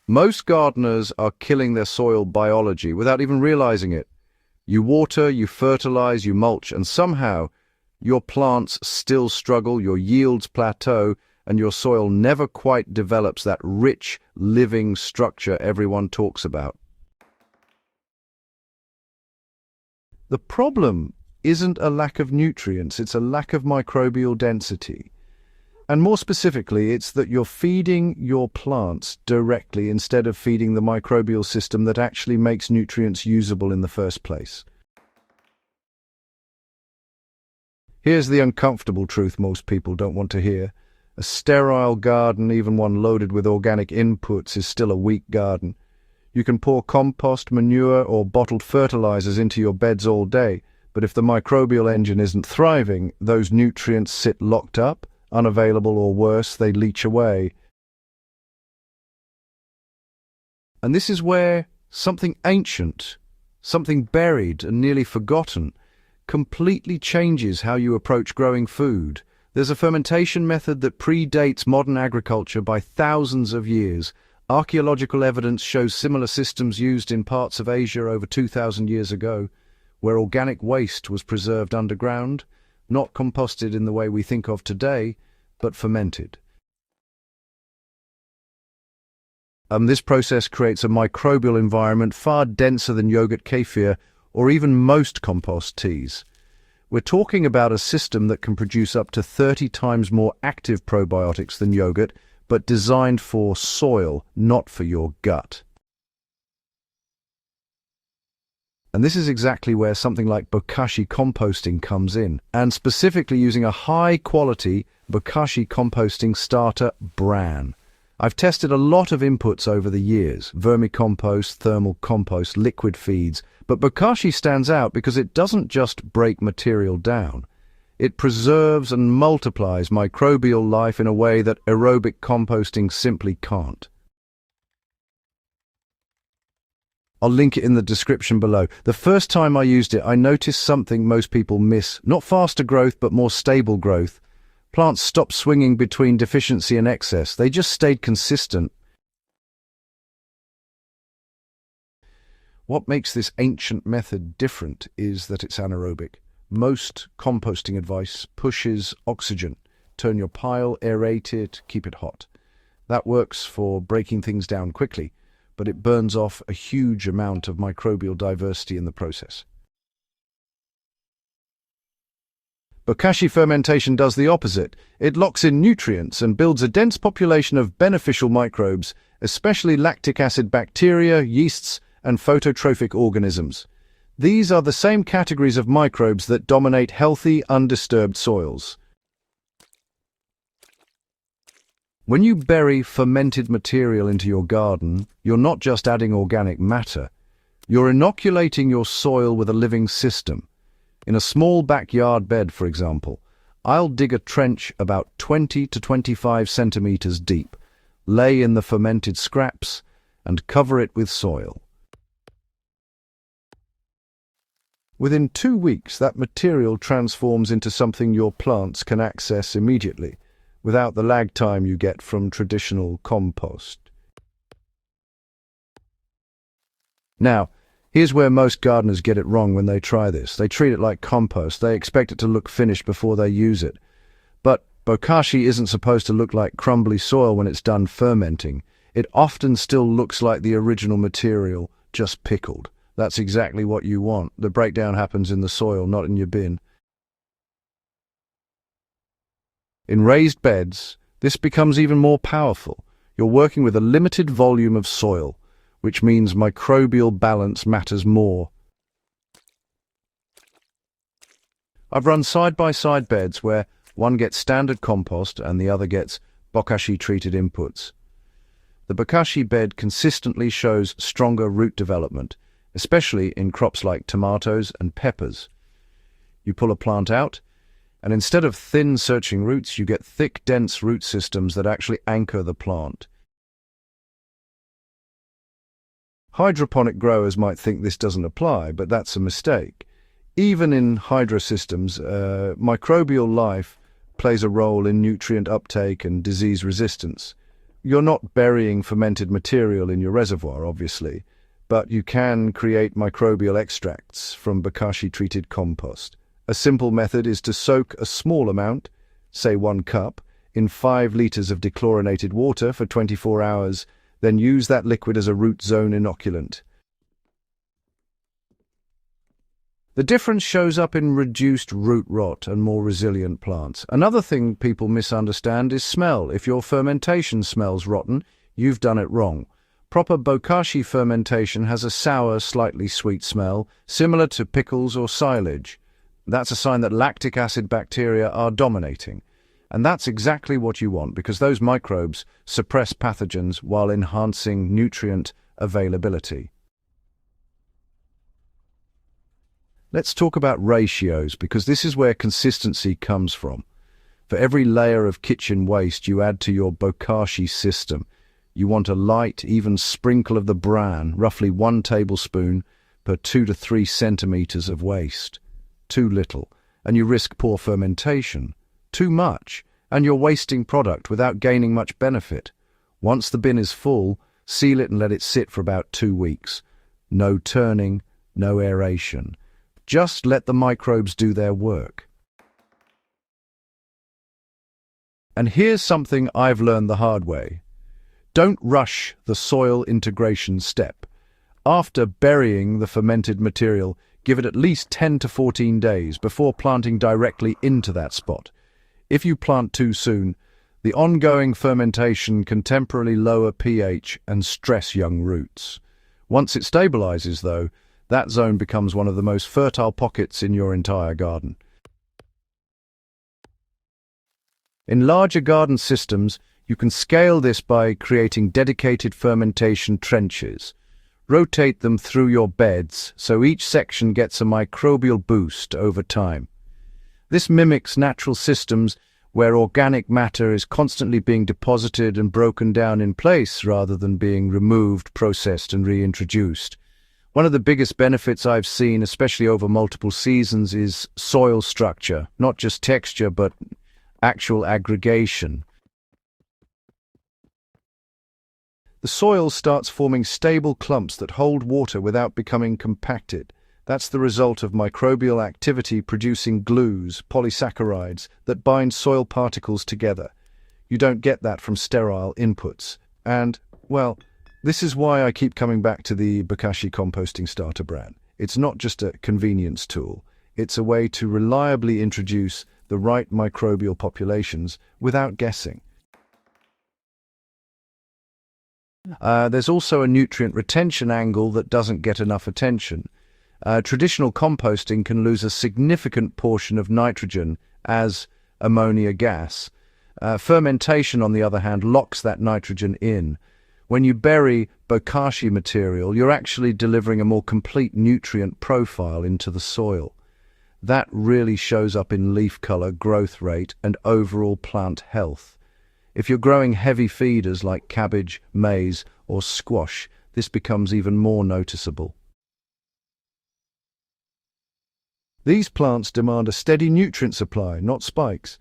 Most gardeners are killing their soil biology without even realizing it. You water, you fertilize, you mulch, and somehow your plants still struggle, your yields plateau, and your soil never quite develops that rich, living structure everyone talks about. The problem isn't a lack of nutrients, it's a lack of microbial density. And more specifically, it's that you're feeding your plants directly instead of feeding the microbial system that actually makes nutrients usable in the first place. Here's the uncomfortable truth most people don't want to hear. A sterile garden, even one loaded with organic inputs, is still a weak garden. You can pour compost, manure, or bottled fertilizers into your beds all day, but if the microbial engine isn't thriving, those nutrients sit locked up, unavailable, or worse, they leach away. And this is where something ancient, something buried and nearly forgotten, completely changes how you approach growing food. There's a fermentation method that predates modern agriculture by thousands of years. Archaeological evidence shows similar systems used in parts of Asia over 2,000 years ago, where organic waste was preserved underground, not composted in the way we think of today, but fermented. This process creates a microbial environment far denser than yogurt, kefir, or even most compost teas. We're talking about a system that can produce up to 30 times more active probiotics than yogurt, but designed for soil, not for your gut. And this is exactly where something like Bokashi composting comes in, and specifically using a high-quality Bokashi composting starter, Bran. I've tested a lot of inputs over the years, vermicompost, thermal compost, liquid feeds, but Bokashi stands out because it doesn't just break material down. It preserves and multiplies microbial life in a way that aerobic composting simply can't. I'll link it in the description below. The first time I used it, I noticed something most people miss. Not faster growth, but more stable growth. Plants stopped swinging between deficiency and excess. They just stayed consistent. What makes this ancient method different is that it's anaerobic. Most composting advice pushes oxygen. Turn your pile, aerate it, keep it hot. That works for breaking things down quickly, but it burns off a huge amount of microbial diversity in the process. Bokashi fermentation does the opposite. It locks in nutrients and builds a dense population of beneficial microbes, especially lactic acid bacteria, yeasts, and phototrophic organisms. These are the same categories of microbes that dominate healthy, undisturbed soils. When you bury fermented material into your garden, you're not just adding organic matter. You're inoculating your soil with a living system. In a small backyard bed, for example, I'll dig a trench about 20 to 25 centimeters deep, lay in the fermented scraps, and cover it with soil. Within 2 weeks, that material transforms into something your plants can access immediately, without the lag time you get from traditional compost. Now, here's where most gardeners get it wrong when they try this. They treat it like compost. They expect it to look finished before they use it. But Bokashi isn't supposed to look like crumbly soil when it's done fermenting. It often still looks like the original material, just pickled. That's exactly what you want. The breakdown happens in the soil, not in your bin. In raised beds, this becomes even more powerful. You're working with a limited volume of soil, which means microbial balance matters more. I've run side-by-side beds where one gets standard compost and the other gets Bokashi-treated inputs. The Bokashi bed consistently shows stronger root development, especially in crops like tomatoes and peppers. You pull a plant out, and instead of thin, searching roots, you get thick, dense root systems that actually anchor the plant. Hydroponic growers might think this doesn't apply, but that's a mistake. Even in hydro systems, microbial life plays a role in nutrient uptake and disease resistance. you're not burying fermented material in your reservoir, obviously, but you can create microbial extracts from Bokashi-treated compost. A simple method is to soak a small amount, say 1 cup, in 5 liters of dechlorinated water for 24 hours, then use that liquid as a root zone inoculant. The difference shows up in reduced root rot and more resilient plants. Another thing people misunderstand is smell. If your fermentation smells rotten, you've done it wrong. Proper Bokashi fermentation has a sour, slightly sweet smell, similar to pickles or silage. That's a sign that lactic acid bacteria are dominating. And that's exactly what you want, because those microbes suppress pathogens while enhancing nutrient availability. Let's talk about ratios, because this is where consistency comes from. For every layer of kitchen waste you add to your Bokashi system, you want a light, even sprinkle of the Bran, roughly 1 tablespoon per 2 to 3 centimeters of waste. Too little, and you risk poor fermentation. Too much, and you're wasting product without gaining much benefit. Once the bin is full, seal it and let it sit for about 2 weeks. No turning, no aeration. Just let the microbes do their work. And here's something I've learned the hard way. Don't rush the soil integration step. After burying the fermented material, give it at least 10 to 14 days before planting directly into that spot. If you plant too soon, the ongoing fermentation can temporarily lower pH and stress young roots. Once it stabilizes, though, that zone becomes one of the most fertile pockets in your entire garden. In larger garden systems, you can scale this by creating dedicated fermentation trenches. Rotate them through your beds so each section gets a microbial boost over time. This mimics natural systems where organic matter is constantly being deposited and broken down in place rather than being removed, processed, and reintroduced. One of the biggest benefits I've seen, especially over multiple seasons, is soil structure, not just texture, but actual aggregation. The soil starts forming stable clumps that hold water without becoming compacted. That's the result of microbial activity producing glues, polysaccharides, that bind soil particles together. You don't get that from sterile inputs. And, well, this is why I keep coming back to the Bokashi composting starter Bran. It's not just a convenience tool. It's a way to reliably introduce the right microbial populations without guessing. There's also a nutrient retention angle that doesn't get enough attention. Traditional composting can lose a significant portion of nitrogen as ammonia gas. Fermentation, on the other hand, locks that nitrogen in. When you bury Bokashi material, you're actually delivering a more complete nutrient profile into the soil. That really shows up in leaf color, growth rate, and overall plant health. If you're growing heavy feeders like cabbage, maize, or squash, this becomes even more noticeable. These plants demand a steady nutrient supply, not spikes.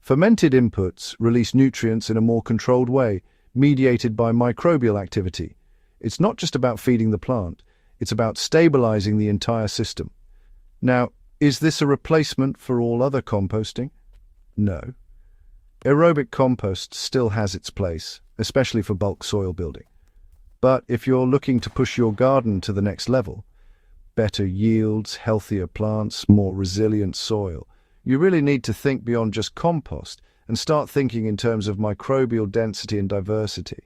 Fermented inputs release nutrients in a more controlled way, mediated by microbial activity. It's not just about feeding the plant, it's about stabilizing the entire system. Now, is this a replacement for all other composting? No. Aerobic compost still has its place, especially for bulk soil building. But if you're looking to push your garden to the next level, better yields, healthier plants, more resilient soil, you really need to think beyond just compost and start thinking in terms of microbial density and diversity.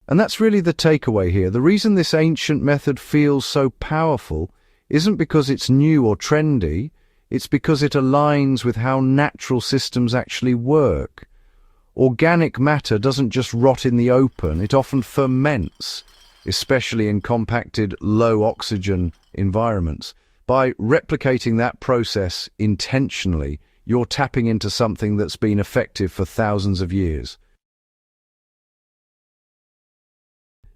And that's really the takeaway here. The reason this ancient method feels so powerful isn't because it's new or trendy, it's because it aligns with how natural systems actually work. Organic matter doesn't just rot in the open, it often ferments, especially in compacted, low-oxygen environments. By replicating that process intentionally, you're tapping into something that's been effective for thousands of years.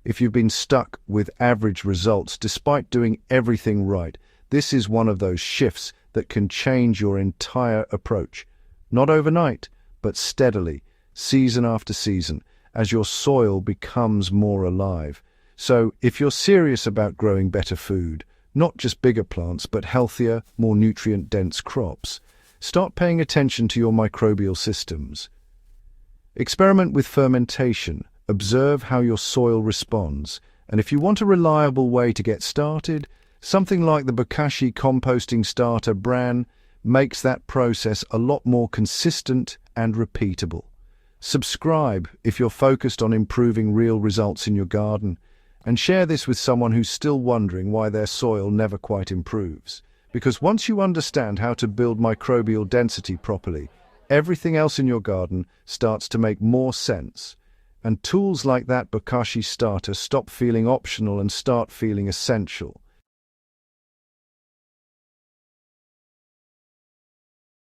If you've been stuck with average results despite doing everything right, this is one of those shifts that can change your entire approach. Not overnight, but steadily, season after season, as your soil becomes more alive. So, if you're serious about growing better food, not just bigger plants, but healthier, more nutrient-dense crops, start paying attention to your microbial systems. Experiment with fermentation, observe how your soil responds, and if you want a reliable way to get started, something like the Bokashi composting starter Bran makes that process a lot more consistent and repeatable. Subscribe if you're focused on improving real results in your garden, and share this with someone who's still wondering why their soil never quite improves. Because once you understand how to build microbial density properly, everything else in your garden starts to make more sense. And tools like that Bokashi starter stop feeling optional and start feeling essential.